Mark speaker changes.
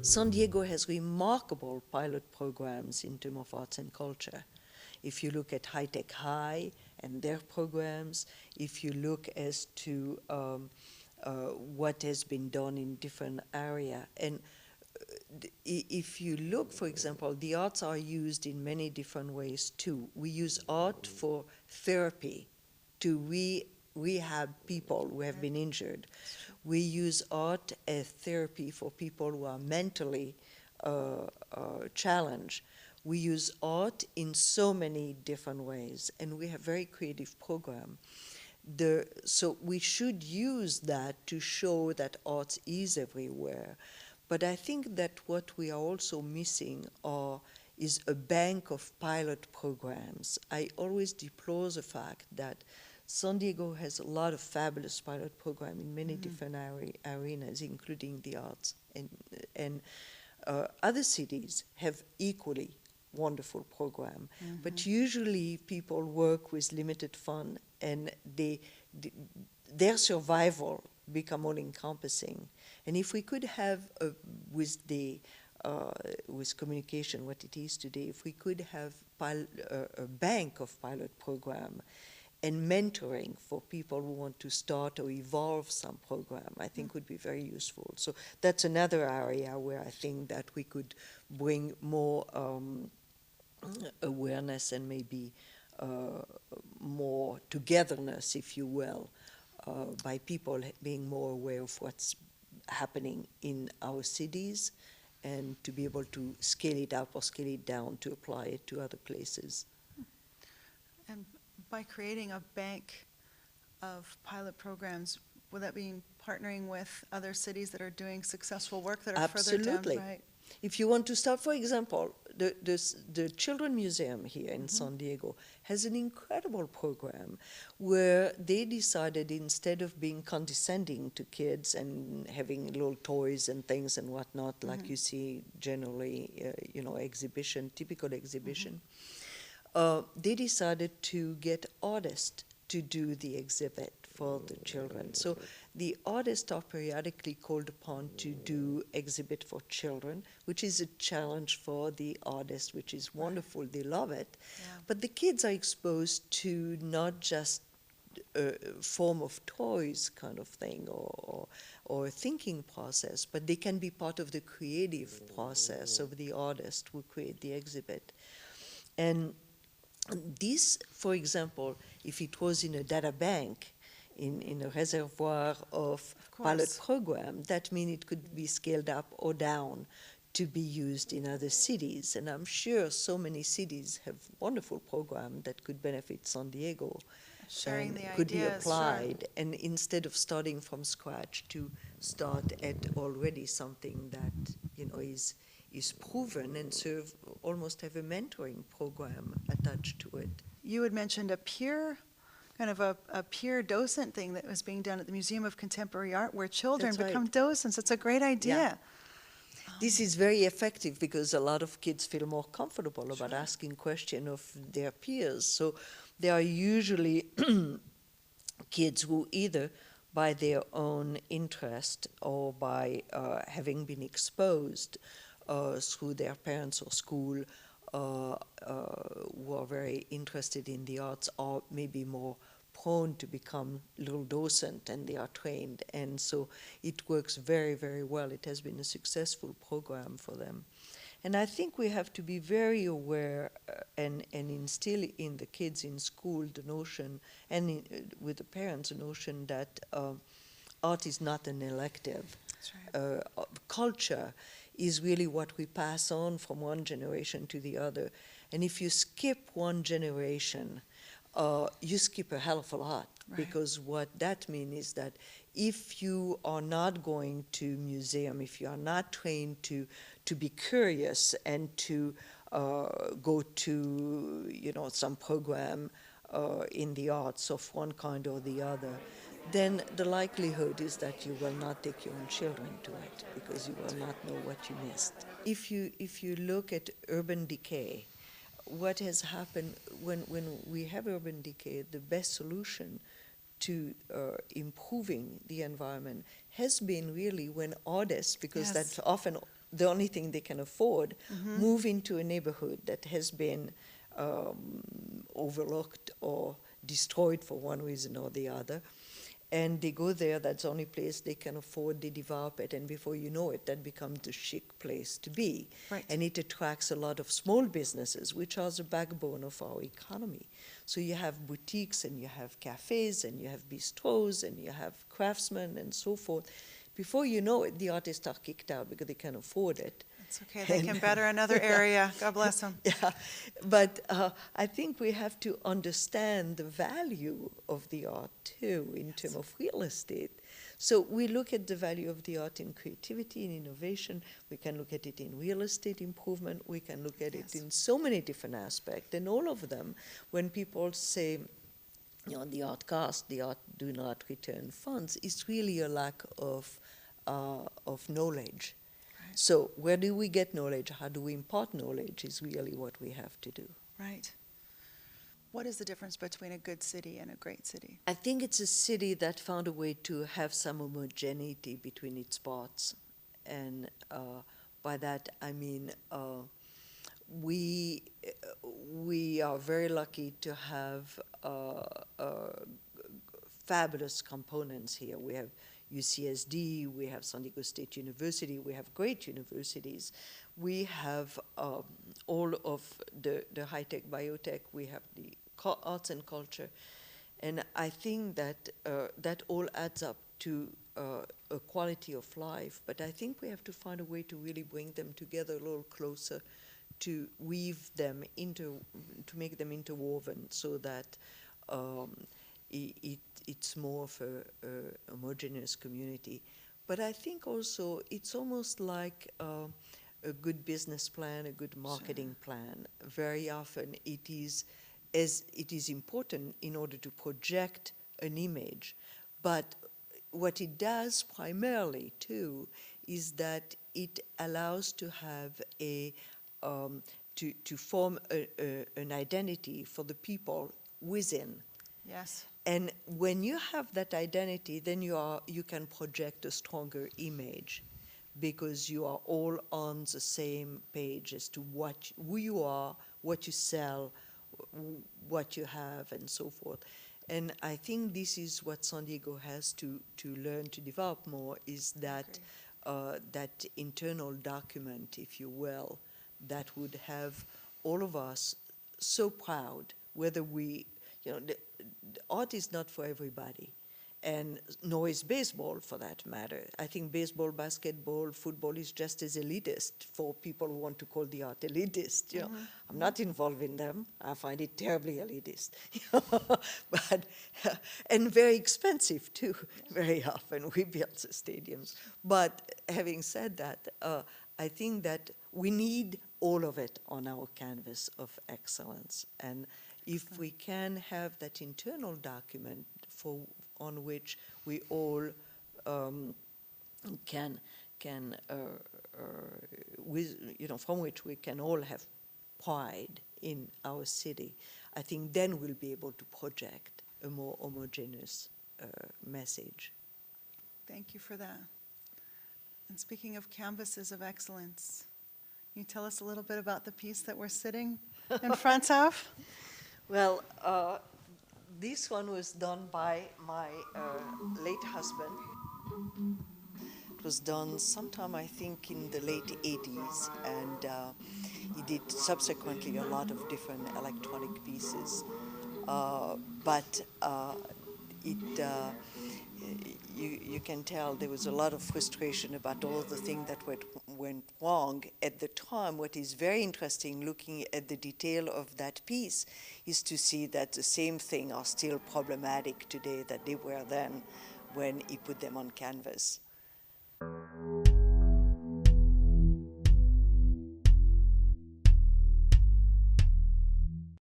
Speaker 1: San Diego has remarkable pilot programs in terms of arts and culture. If you look at High Tech High and their programs, if you look as to what has been done in different area, and if you look, for example, the arts are used in many different ways too. We use art for therapy, to rehab people who have been injured. We use art as therapy for people who are mentally challenged. We use art in so many different ways, and we have very creative program. So we should use that to show that art is everywhere. But I think that what we are also missing is a bank of pilot programs. I always deplore the fact that San Diego has a lot of fabulous pilot programs in many different arenas, including the arts, and other cities have equally wonderful program. But usually people work with limited fund, and their survival become all encompassing. And if we could have with communication what it is today, if we could have a bank of pilot program and mentoring for people who want to start or evolve some program, I think would be very useful. So that's another area where I think that we could bring more awareness and maybe more togetherness, if you will, by people being more aware of what's happening in our cities, and to be able to scale it up or scale it down to apply it to other places.
Speaker 2: And by creating a bank of pilot programs, would that be partnering with other cities that are doing successful work that are further down?
Speaker 1: Absolutely.
Speaker 2: Right.
Speaker 1: If you want to start, for example, the Children Museum here in San Diego has an incredible program where they decided, instead of being condescending to kids and having little toys and things and whatnot, like you see generally, typical exhibition, they decided to get artists to do the exhibit for the children. So the artists are periodically called upon to do exhibit for children, which is a challenge for the artists, which is wonderful. They love it.
Speaker 2: Yeah.
Speaker 1: But the kids are exposed to not just a form of toys kind of thing or a thinking process, but they can be part of the creative process of the artist who create the exhibit. And this, for example, if it was in a data bank, in a reservoir of pilot program, that means it could be scaled up or down to be used in other cities. And I'm sure so many cities have wonderful programs that could benefit San Diego.
Speaker 2: Sharing
Speaker 1: and
Speaker 2: the
Speaker 1: could be
Speaker 2: ideas,
Speaker 1: applied.
Speaker 2: sure.
Speaker 1: And instead of starting from scratch, to start at already something that is proven and almost have a mentoring program attached to it.
Speaker 2: You had mentioned a peer, kind of a peer docent thing that was being done at the Museum of Contemporary Art, where children
Speaker 1: That's
Speaker 2: become
Speaker 1: right.
Speaker 2: docents. It's a great idea.
Speaker 1: Yeah. This is very effective because a lot of kids feel more comfortable about asking questions of their peers. So there are usually kids who either by their own interest or by having been exposed through their parents or school who are very interested in the arts, are maybe more prone to become little docent, and they are trained. And so it works very, very well. It has been a successful program for them. And I think we have to be very aware and instill in the kids in school the notion, and with the parents, the notion that art is not an elective.
Speaker 2: That's right.
Speaker 1: Culture is really what we pass on from one generation to the other. And if you skip one generation, you skip a hell of a lot.
Speaker 2: Right.
Speaker 1: Because what that means is that if you are not going to museum, if you are not trained to be curious and to go to some program in the arts of one kind or the other, then the likelihood is that you will not take your own children to it because you will not know what you missed. If you look at urban decay, what has happened when we have urban decay, the best solution to improving the environment has been really when artists, because
Speaker 2: Yes.
Speaker 1: that's often the only thing they can afford, move into a neighborhood that has been overlooked or destroyed for one reason or the other. And they go there, that's the only place they can afford, they develop it, and before you know it, that becomes the chic place to be.
Speaker 2: Right.
Speaker 1: And it attracts a lot of small businesses, which are the backbone of our economy. So you have boutiques, and you have cafes, and you have bistros, and you have craftsmen, and so forth. Before you know it, the artists are kicked out because they can't afford it.
Speaker 2: It's okay, they can better another area. God bless them.
Speaker 1: Yeah, but I think we have to understand the value of the art too in terms of real estate. So we look at the value of the art in creativity and innovation. We can look at it in real estate improvement. We can look at it in so many different aspects. And all of them, when people say, you know, the art cost, the art do not return funds, it's really a lack of knowledge. So where do we get knowledge? How do we impart knowledge is really what we have to do.
Speaker 2: Right. What is the difference between a good city and a great city?
Speaker 1: I think it's a city that found a way to have some homogeneity between its parts. And by that I mean we are very lucky to have fabulous components here. We have UCSD, we have San Diego State University, we have great universities. We have all of the high-tech biotech, we have the arts and culture. And I think that that all adds up to a quality of life. But I think we have to find a way to really bring them together a little closer, to weave them to make them interwoven so that it's more of a homogeneous community. But I think also it's almost like a good business plan, a good marketing plan. Very often it is important in order to project an image. But what it does primarily too is that it allows to have to form an identity for the people within.
Speaker 2: Yes.
Speaker 1: And when you have that identity, then you can project a stronger image because you are all on the same page as to who you are, what you sell, what you have, and so forth. And I think this is what San Diego has to learn to develop more, is that that internal document, if you will, that would have all of us so proud, whether we, the art is not for everybody, and nor is baseball for that matter. I think baseball, basketball, football is just as elitist for people who want to call the art elitist. I'm not involved in them. I find it terribly elitist, but and very expensive too. Very often we build the stadiums. But having said that, I think that we need all of it on our canvas of excellence. And if we can have that internal document on which we all can from which we can all have pride in our city, I think then we'll be able to project a more homogeneous message.
Speaker 2: Thank you for that. And speaking of canvases of excellence, can you tell us a little bit about the piece that we're sitting in front of?
Speaker 1: Well, this one was done by my late husband. It was done sometime, I think, in the late 80s, and he did subsequently a lot of different electronic pieces. But you can tell there was a lot of frustration about all the things that went wrong at the time. What is very interesting, looking at the detail of that piece, is to see that the same things are still problematic today that they were then when he put them on canvas.